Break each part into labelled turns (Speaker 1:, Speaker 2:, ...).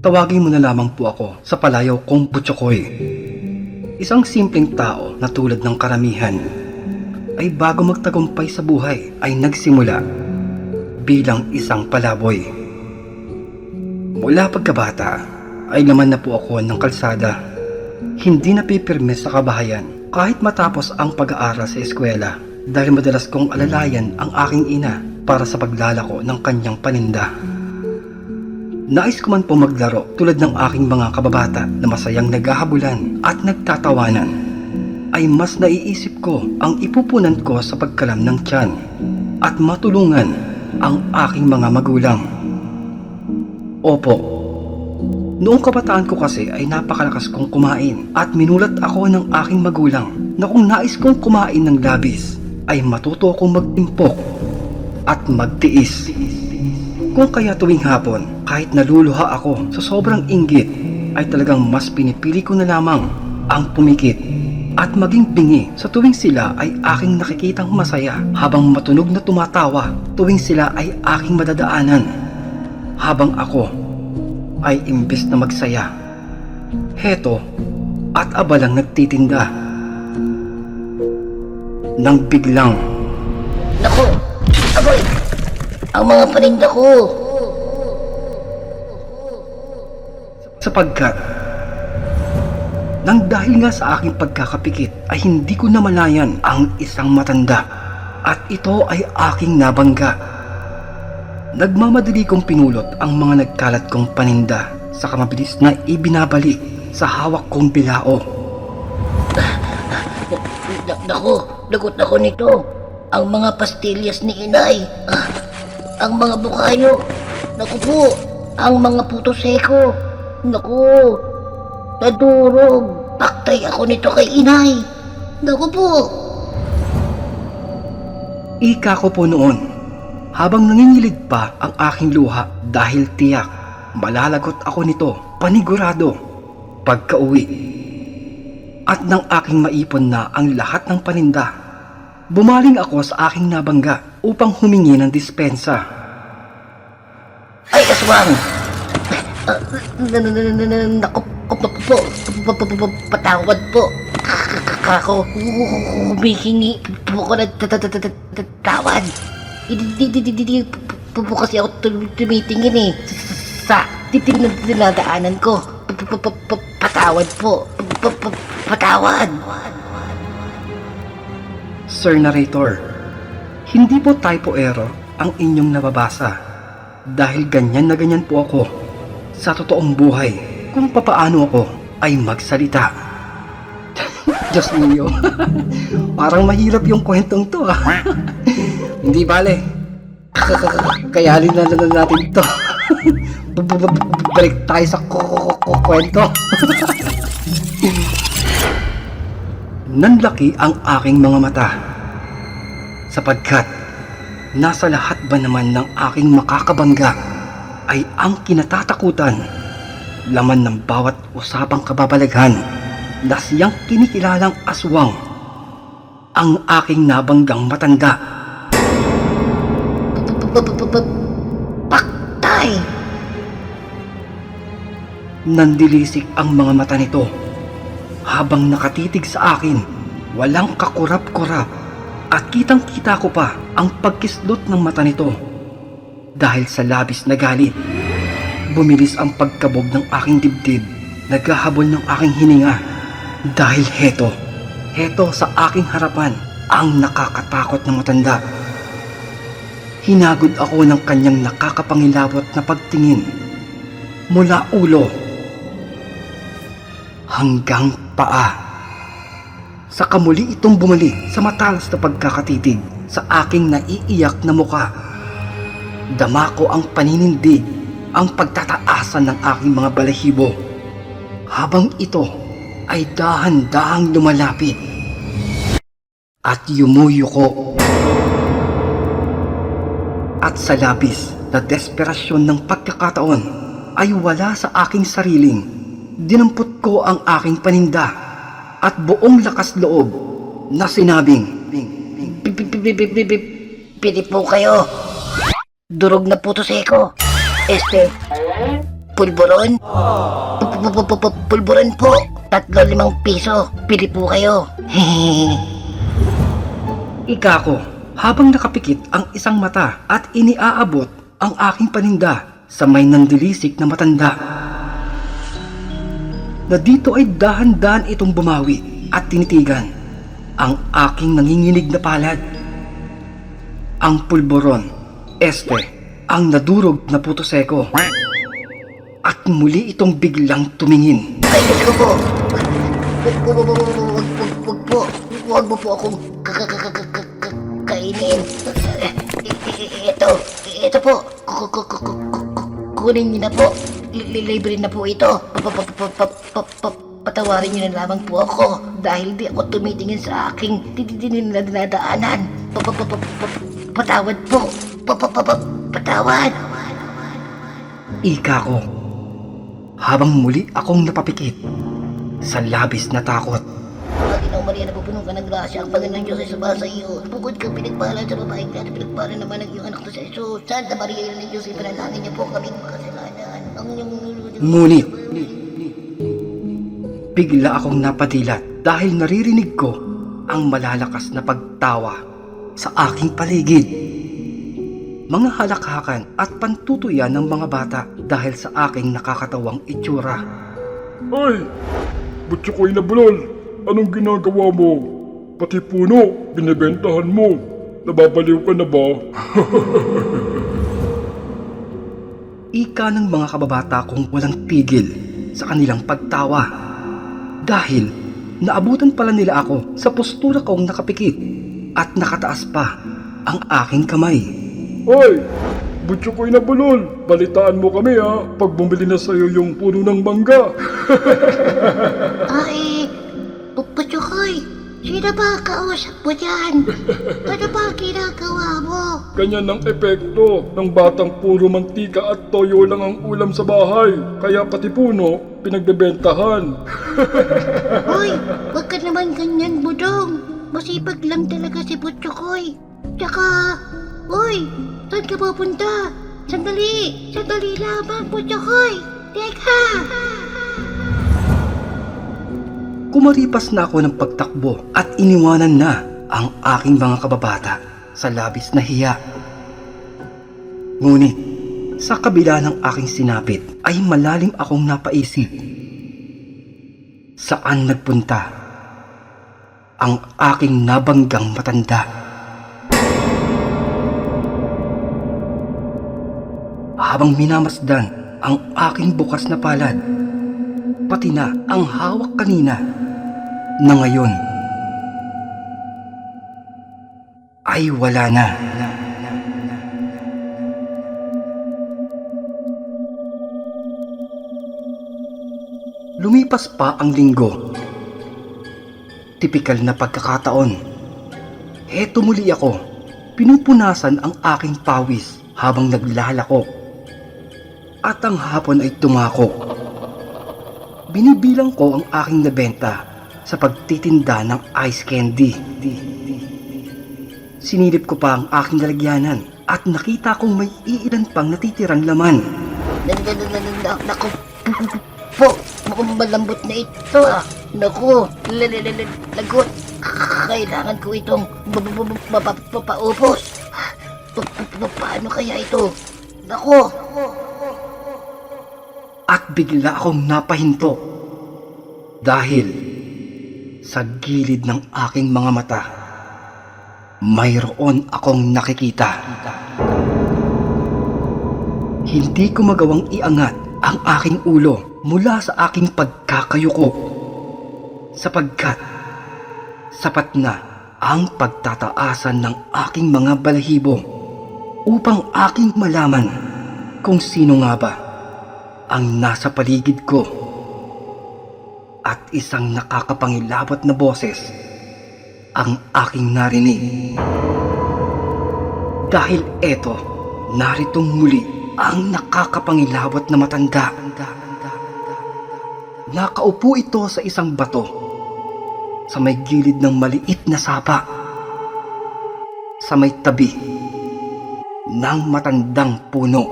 Speaker 1: Tawagin mo na lamang po ako sa palayaw kong Butchokoy. Isang simpleng tao na tulad ng karamihan ay bago magtagumpay sa buhay ay nagsimula bilang isang palaboy. Mula pagkabata ay laman na po ako ng kalsada. Hindi napipirme sa kabahayan kahit matapos ang pag-aaral sa eskwela dahil madalas kong alalayan ang aking ina para sa paglalako ng kanyang paninda. Nais ko man po maglaro tulad ng aking mga kababata na masayang naghahabulan at nagtatawanan, ay mas naiisip ko ang ipupunan ko sa pagkalam ng tiyan at matulungan ang aking mga magulang. Opo, noong kabataan ko kasi ay napakalakas kong kumain at minulat ako ng aking magulang na kung nais kong kumain ng labis ay matuto akong magtimpok at magtiis. Kung kaya tuwing hapon, kahit naluluha ako sa sobrang inggit, ay talagang mas pinipili ko na lamang ang pumikit at maging bingi sa tuwing sila ay aking nakikitang masaya habang matunog na tumatawa tuwing sila ay aking madadaanan. Habang ako ay imbes na magsaya, heto at abalang nagtitinda. Nang biglang,
Speaker 2: Naku! Aboy! Ang mga paninda ko!
Speaker 1: sapagkat nang dahil nga sa aking pagkakapikit ay hindi ko namalayan ang isang matanda at ito ay aking nabangga. Nagmamadali kong pinulot ang mga nagkalat kong paninda sa kamabilis na ibinabalik sa hawak kong bilao.
Speaker 2: Naku! Lagot ako nito! Ang mga pastillas ni inay! Ang mga bukayo! Naku po! Ang mga puto seko! Naku! Nadurog! Paktay ako nito kay inay! Naku po!
Speaker 1: Ika ko po noon, habang nangingilig pa ang aking luha dahil tiyak malalagot ako nito panigurado pagka-uwi. At nang aking maipon na ang lahat ng paninda, bumaling ako sa aking nabangga upang humingi ng dispensa.
Speaker 2: Ay, aswang! Naku po! Patawad po! Ako, humihingi po ako ng tawad. Hindi po kasi ako tumitingin eh. Sa titig na dinadaanan ko. Patawad po. Patawad.
Speaker 1: Sir Narrator, hindi po typo error ang inyong nababasa dahil ganyan na ganyan po ako sa totoong buhay kung papaano ako ay magsalita. Diyos niyo, parang mahirap yung kwentong to ah. Hindi bale, kayanin na natin to. Balik tayo sa kwento. Nanlaki ang aking mga mata sapagkat nasa lahat ba naman ng aking makakabangga ay ang kinatatakutan, laman ng bawat usapang kababalaghan na siyang kinikilalang aswang, ang aking nabanggang matanda.
Speaker 2: Paktay!
Speaker 1: Nandilisik ang mga mata nito habang nakatitig sa akin, walang kakurap-kurap, at kitang-kita ko pa ang pagkislot ng mata nito. Dahil sa labis na galit, bumilis ang pagkabog ng aking dibdib, naghahabol ng aking hininga. Dahil heto sa aking harapan ang nakakatakot na matanda. Hinagod ako ng kanyang nakakapangilabot na pagtingin mula ulo hanggang paa. Saka muli itong bumalik sa matalas na pagkakatitig sa aking naiiyak na muka. Dama ko ang paninindig, ang pagtataasan ng aking mga balahibo, habang ito ay dahan-dahang lumalapit at yumuyuko. At sa labis na desperasyon ng pagkakataon ay wala sa aking sariling, dinampot ko ang aking paninda at buong lakas loob na sinabing,
Speaker 2: Pili po kayo. Durog na puto seko. Pulburon? Pulburon po. 3-5 piso. Pili po kayo.
Speaker 1: Ika ko, habang nakapikit ang isang mata at iniaabot ang aking paninda sa may nandilisik na matanda. Na dito ay dahan-dahan itong bumawi at tinitigan ang aking nanginginig na palad. Ang pulburon, ang nadurog na puto seko. At muli itong biglang tumingin.
Speaker 2: Ay, Diyos ko po. Wag po. Huwag mo po akong kainin. Ito po. Kunin niyo na po. Libre na po ito. Patawarin niyo na lamang po ako dahil di ako tumitingin sa aking dinadaanan. Patawad po. Patawad.
Speaker 1: Ika ko, habang muli akong napapikit sa labis na takot.
Speaker 2: Panginoong Maria, napupuno ka ng grasya. Ang Panginoon Diyos ay sumasa sa iyo. Bukod kang pinagpahalan sa babaeng lahat, pinagpahalan naman ang iyong anak na si Jesus. Santa Maria, ina ng Diyos, ipanalangin niyo po kaming makasalanan. Ang iyong...
Speaker 1: Ngunit, bigla akong napadilat dahil naririnig ko ang malalakas na pagtawa sa aking paligid. Mga halakhakan at pantutuyan ng mga bata dahil sa aking nakakatawang itsura.
Speaker 3: Ay! Butsukoy na bulol! Anong ginagawa mo? Pati puno, binibentahan mo. Nababaliw ka na ba?
Speaker 1: Ika ng mga kababata kong walang tigil sa kanilang pagtawa. Dahil naabutan pala nila ako sa postura kong nakapikit at nakataas pa ang aking kamay.
Speaker 3: Ay! Butsukoy na bulol! Balitaan mo kami ha, pag bumili na sa'yo yung puno ng mangga.
Speaker 2: Ay, Putsukoy, sino ba kausap mo dyan? Ano ba ginagawa mo?
Speaker 3: Ganyan ang epekto ng batang puro mantika at toyo lang ang ulam sa bahay. Kaya pati puno, pinagbebentahan.
Speaker 2: Hoy, wag ka naman ganyan, Budong. Masipag lang talaga si Putsukoy. Tsaka, hoy, saan ka pupunta? Sandali lamang, Putsukoy. Teka!
Speaker 1: Kumaripas na ako ng pagtakbo at iniwanan na ang aking mga kababata sa labis na hiya. Ngunit, sa kabila ng aking sinapit ay malalim akong napaisip. Saan nagpunta ang aking nabanggang matanda? Habang minamasdan ang aking bukas na palad, pati na ang hawak kanina na ngayon ay wala na. Lumipas pa ang linggo. Tipikal na pagkakataon. Heto muli ako, pinupunasan ang aking pawis habang naglalako. At ang hapon ay tumako. Binibilang ko ang aking nabenta sa pagtitinda ng ice candy. Sinilip ko pa ang aking lalagyanan at nakita kong may iilan pang natitirang laman.
Speaker 2: Naku, po, mukhang malambot na ito ah. Naku, lagot. Kailangan ko itong mapaupos. Paano kaya ito? Naku!
Speaker 1: At bigla akong napahinto dahil sa gilid ng aking mga mata mayroon akong nakikita. Hindi ko magawang iangat ang aking ulo mula sa aking pagkakayuko sapagkat sapat na ang pagtataasan ng aking mga balahibo upang aking malaman kung sino nga ba ang nasa paligid ko. At isang nakakapangilabot na boses ang aking narinig. Dahil eto, naritong muli ang nakakapangilabot na matanda. Nakaupo ito sa isang bato sa may gilid ng maliit na sapa sa may tabi ng matandang puno.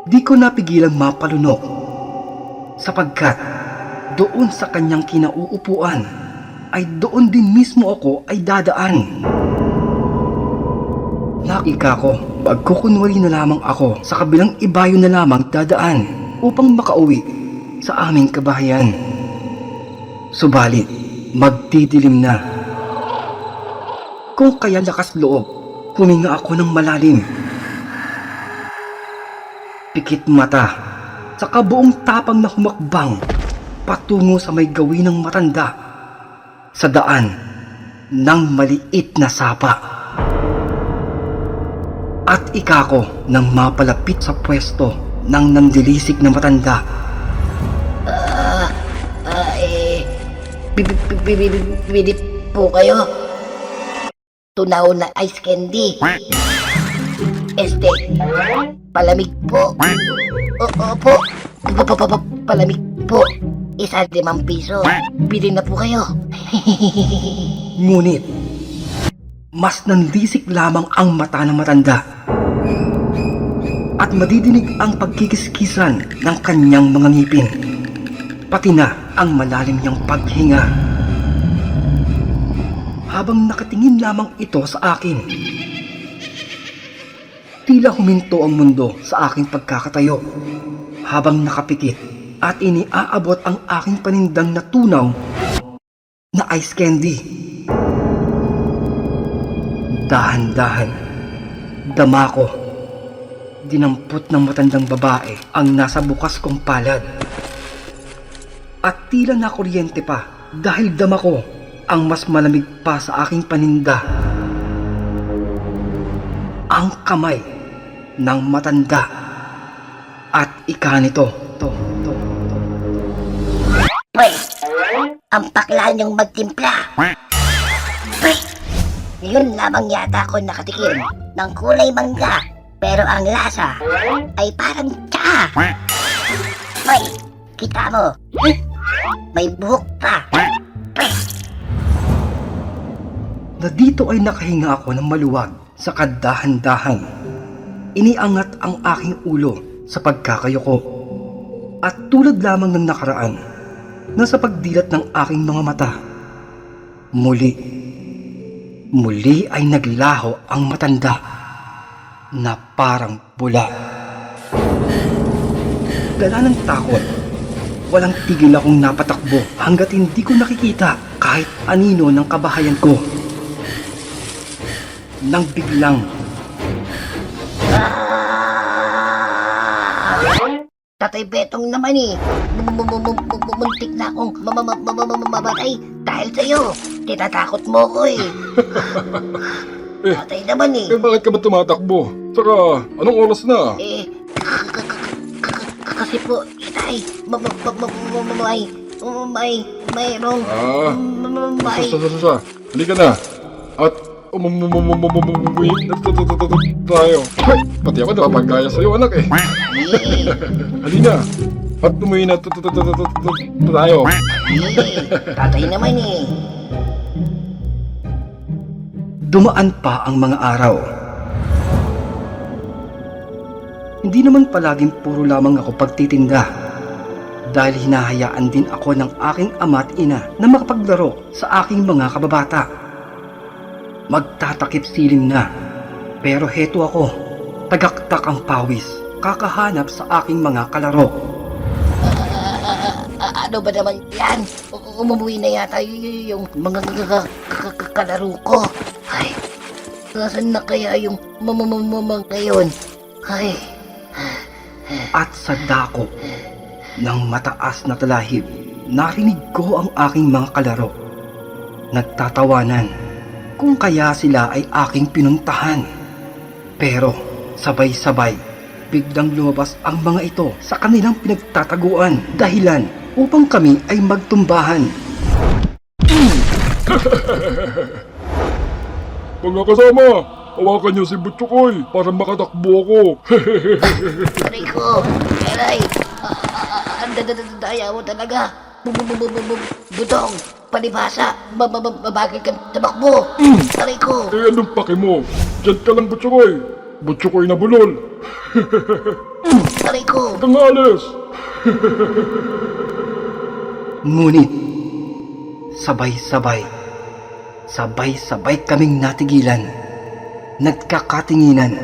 Speaker 1: Di ko napigilang mapalunok sapagkat doon sa kanyang kinauupuan ay doon din mismo ako ay dadaan. Nakika ko, pagkukunwari na lamang ako sa kabilang ibayo na lamang dadaan upang makauwi sa aming kabahayan. Subalit, magdidilim na. Kung kaya lakas loob, huminga ako ng malalim. Pikit mata, saka buong tapang na humakbang patungo sa may gawin ng matanda sa daan ng maliit na sapa. At ikako nang mapalapit sa pwesto ng nandilisik na matanda.
Speaker 2: Bibili po kayo. Tunaw na ice candy. Palamig po. Opo. Palamig po. 1 piso. Bili na po kayo.
Speaker 1: Ngunit, mas nanlisik lamang ang mata ng matanda. At madidinig ang pagkikiskisan ng kanyang mga ngipin. Pati na ang malalim niyang paghinga. Habang nakatingin lamang ito sa akin, tila huminto ang mundo sa aking pagkakatayo. Habang nakapikit at iniaabot ang aking panindang na tunaw na ice candy. Dahan-dahan, dama ko, dinampot ng matandang babae ang nasa bukas kong palad. At tila nakuryente pa dahil dama ko ang mas malamig pa sa aking paninda. Ang kamay ng matanda at ika nito.
Speaker 2: Pre, ang pakla niyong magtimpla. Pre, yun lamang yata ako nakatikim ng kulay mangga. Pero ang lasa ay parang tsa. Pre, kita mo. May buhok pa. Pre.
Speaker 1: Na dito ay nakahinga ako ng maluwag sa kadahan-dahan. Iniangat ang aking ulo sa pagkakayuko. At tulad lamang ng nakaraan, na sa pagdilat ng aking mga mata, muli ay naglaho ang matanda na parang bula. Dala ng takot, walang tigil akong napatakbo hanggat hindi ko nakikita kahit anino ng kabahayan ko. Nang biglang
Speaker 2: Tatay Betong naman eh. Muntik na akong mamatay dahil sa'yo. Tinatakot mo ko eh. Tatay naman eh.
Speaker 3: Bakit ka ba tumatakbo? Saka, anong oras na?
Speaker 2: Kasi po, itay, mayroong, may,
Speaker 3: Halika na. At, tayo. Pati ako napapagkaya sa'yo, anak eh. Halina. At umuwi na tayo.
Speaker 2: Tatay naman eh.
Speaker 1: dumaan pa ang mga araw. Hindi naman palaging puro lamang ako pagtitinda. Dahil hinahayaan din ako ng aking ama at ina na makapaglaro sa aking mga kababata. Magtatakip siling na. Pero heto ako, tagaktak ang pawis, kakahanap sa aking mga kalaro.
Speaker 2: Ano ba naman yan? Umuwi na yata yung mga kalaro ko. Ay, nasan na kaya yung mamamamamang ngayon? Ay.
Speaker 1: At sa dako ng mataas na talahib, narinig ko ang aking mga kalaro. Nagtatawanan kung kaya sila ay aking pinuntahan. Pero sabay-sabay, biglang lumabas ang mga ito sa kanilang pinagtataguan, dahilan upang kami ay magtumbahan.
Speaker 3: Mga kasama, hawakan niyo si Butchokoy para makatakbo ako.
Speaker 2: Aray ko, aray. Ang daya mo talaga. Butong, palibasa, mabagal kang tamakbo. Aray ko.
Speaker 3: Eh anong pake mo? Diyan ka lang Butchokoy. Butchokoy na bulol.
Speaker 2: Aray ko!
Speaker 3: Huwag kang alis!
Speaker 1: Ngunit, sabay-sabay kaming natigilan, nagkakatinginan,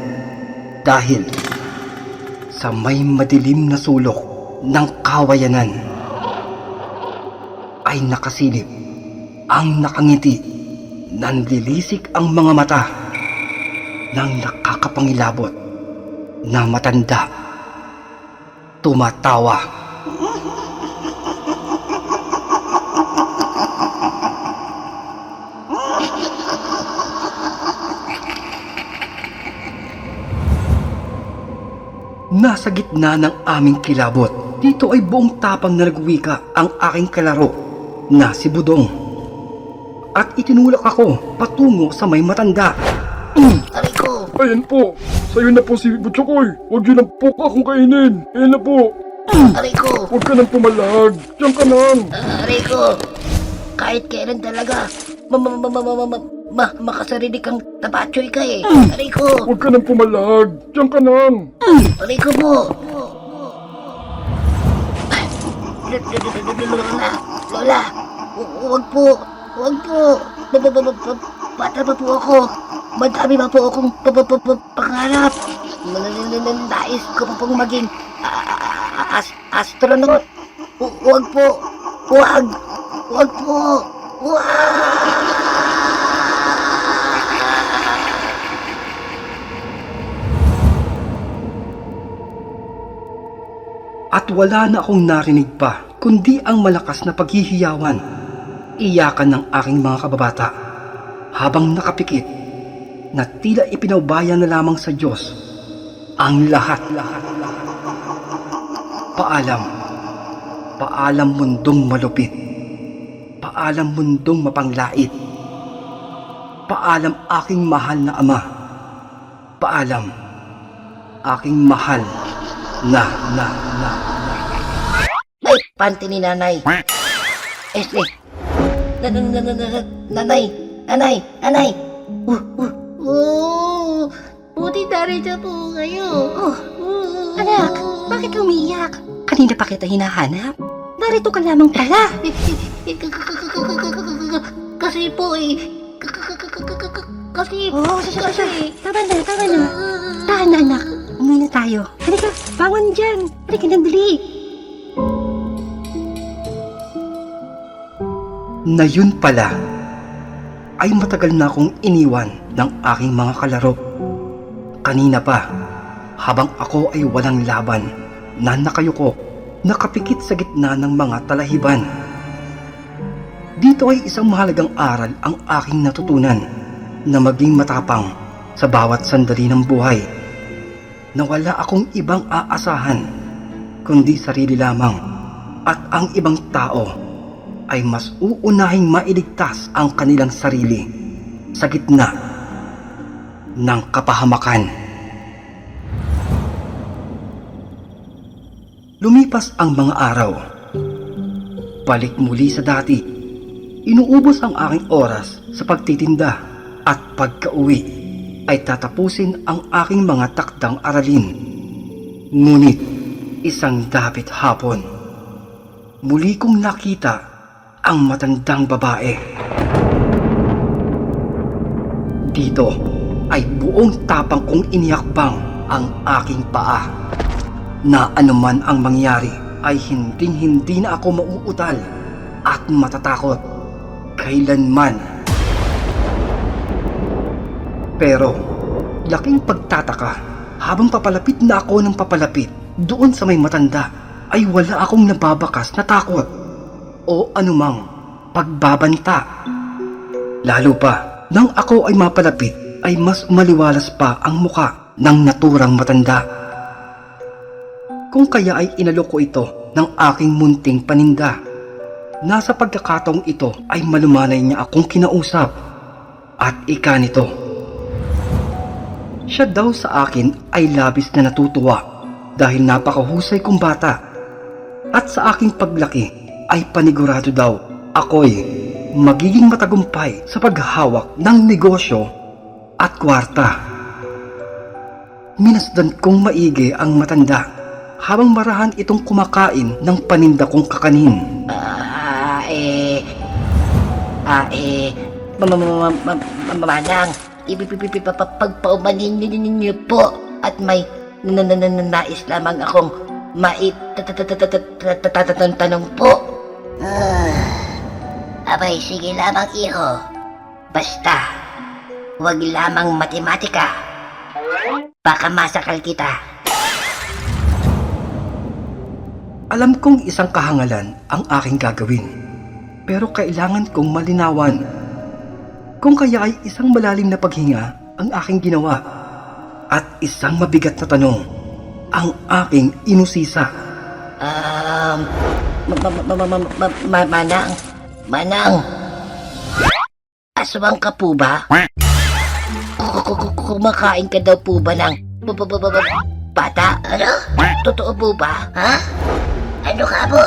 Speaker 1: dahil sa may madilim na sulok ng kawayanan ay nakasilip ang nakangiti, nanlilisik ang mga mata ng nakakapangilabot na matanda, tumatawa. Nasa gitna ng aming kilabot, dito ay buong tapang na nagwika ang aking kalaro na si Budong. At itinulak ako patungo sa may matanda.
Speaker 2: Aray ko!
Speaker 3: Ayan po! Sa'yo na po si Butchokoy! Huwag yun ang po akong kainin! Ayan na po!
Speaker 2: Aray ko!
Speaker 3: Huwag ka nang pumalag! Diyan ka nang!
Speaker 2: Aray ko! Kahit kailan talaga, makasarili kang tabatsoy ka eh. Aray ko!
Speaker 3: Huwag ka nang pumalag! Diyan ka nang!
Speaker 2: Aray ko po! Lola! Lola! Huwag po! Huwag po! Bata pa po ako! Madami pa po akong pangarap! Nais ko pa pong maging astronaut! Huwag po! Huwag! Huwag po!
Speaker 1: At wala na akong narinig pa, kundi ang malakas na paghihiyawan, iyakan ng aking mga kababata, habang nakapikit, na tila ipinaubaya na lamang sa Diyos ang lahat. Paalam mundong malupit. Paalam mundong mapanglait. Paalam aking mahal na ama. Paalam aking mahal na.
Speaker 2: Ay, panty ni nanay. Nanay. Buti narito po kayo.
Speaker 4: Anak, bakit umiyak? Kanina pa kita hinahanap. Narito ka lamang pala.
Speaker 2: Kasi po eh. Kasi.
Speaker 4: Tama na. Tahan na, anak. Umuwi na tayo. Halika, bangon dyan. Halika na, dali.
Speaker 1: Na yun pala ay matagal na akong iniwan ng aking mga kalaro. Kanina pa, habang ako ay walang laban, na nakayuko, nakapikit sa gitna ng mga talahiban. Dito ay isang mahalagang aral ang aking natutunan, na maging matapang sa bawat sandali ng buhay, na wala akong ibang aasahan, kundi sarili lamang, at ang ibang tao ay mas uunahing mailigtas ang kanilang sarili sa gitna ng kapahamakan. Lumipas ang mga araw. Balik muli sa dati. Inuubos ang aking oras sa pagtitinda at pagka-uwi ay tatapusin ang aking mga takdang aralin. Ngunit isang dapit hapon, muli kong nakita ang matandang babae. Dito ay buong tapang kong inihakbang ang aking paa, na anuman ang mangyari ay hindi na ako mauutal at matatakot kailanman. Pero laking pagtataka, habang papalapit na ako ng papalapit doon sa may matanda, ay wala akong nababakas na takot o anumang pagbabanta. Lalo pa, nang ako ay mapalapit, ay mas maliwalas pa ang muka ng naturang matanda. Kung kaya ay inalok ko ito ng aking munting paninda. Nasa pagkakataong ito ay malumanay niya akong kinausap. At ika nito, siya daw sa akin ay labis na natutuwa dahil napakahusay kong bata. At sa aking paglaki ay panigurado daw ako'y magiging matagumpay sa paghahawak ng negosyo at kwarta. Minasdan kong maigi ang matanda habang marahan itong kumakain ng paninda kong kakanin.
Speaker 2: Manang, pagpaumanin niyo po at may nais lamang akong tanong po. Abay, sige lamang iho. Basta, huwag lamang matematika. Baka masakal kita.
Speaker 1: Alam kong isang kahangalan ang aking gagawin, pero kailangan kong malinawan. Kung kaya ay isang malalim na paghinga ang aking ginawa at isang mabigat na tanong ang aking inusisa.
Speaker 2: Manang, aswang ka po ba? Kumakain ka daw po ba ng bata? Ano? Totoo po ba? Ha? Ano ka po?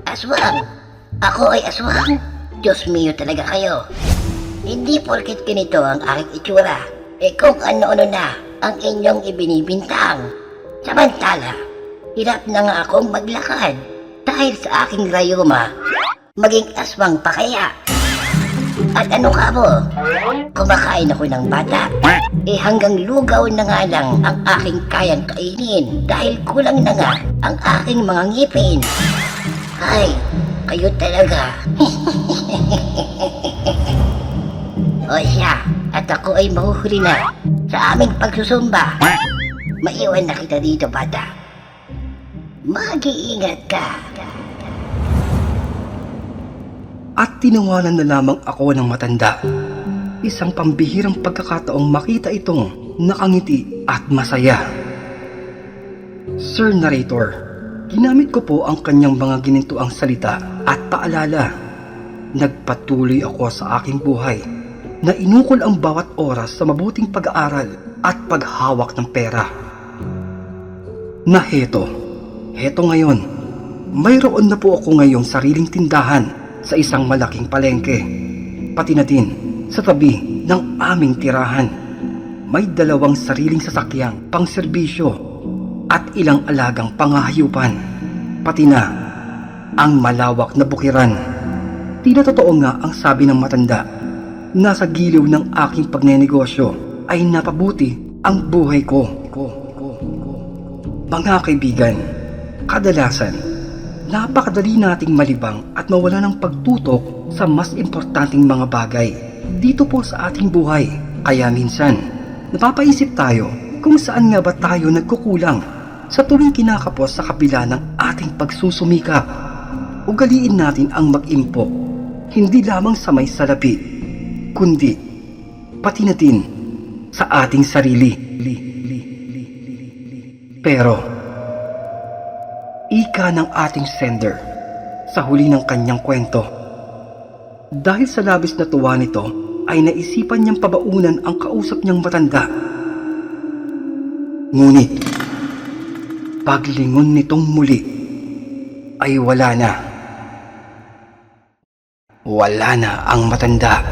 Speaker 2: Aswang? Ako ay aswang? Diyos mio talaga kayo. Hindi porket ganito ang aking itsura, kung ano-ano na ang inyong ibinibintang. Samantala, hirap na nga akong maglakad dahil sa aking rayuma. Maging aswang pa kaya? At ano ka mo? Kumakain ako ng bata. Hanggang lugaw na nga lang ang aking kayang kainin dahil kulang na nga ang aking mga ngipin. Ay, kayo talaga. O siya, at ako ay mahuhuli na sa aming pagsusumba. Maiwan na kita dito, bata. Mag-iingat ka.
Speaker 1: At tinawanan na lamang ako ng matanda. Isang pambihirang pagkakataong makita itong nakangiti at masaya. Sir Narrator, ginamit ko po ang kanyang mga ginintuang salita at paalala. Nagpatuloy ako sa aking buhay na inukol ang bawat oras sa mabuting pag-aaral at paghawak ng pera. Na heto ngayon, mayroon na po ako ngayong sariling tindahan sa isang malaking palengke, pati na din sa tabi ng aming tirahan. May 2 sariling sasakyang pangserbisyo at ilang alagang pangahayupan, pati na ang malawak na bukiran. Tila totoo nga ang sabi ng matanda, nasa giliw ng aking pagnenegosyo ay napabuti ang buhay ko. Mga kaibigan, kadalasan napakadali nating malibang at mawala ng pagtutok sa mas importanteng mga bagay dito po sa ating buhay. Kaya minsan, napapaisip tayo kung saan nga ba tayo nagkukulang sa tuwing kinakapos sa kabila ng ating pagsusumikap. Ugaliin natin ang mag-impok, hindi lamang sa may salapi, kundi pati na din sa ating sarili. Pero ika ng ating sender sa huli ng kanyang kwento. Dahil sa labis na tuwa nito ay naisipan niyang pabaunan ang kausap niyang matanda. Ngunit paglingon nitong muli ay wala na ang matanda.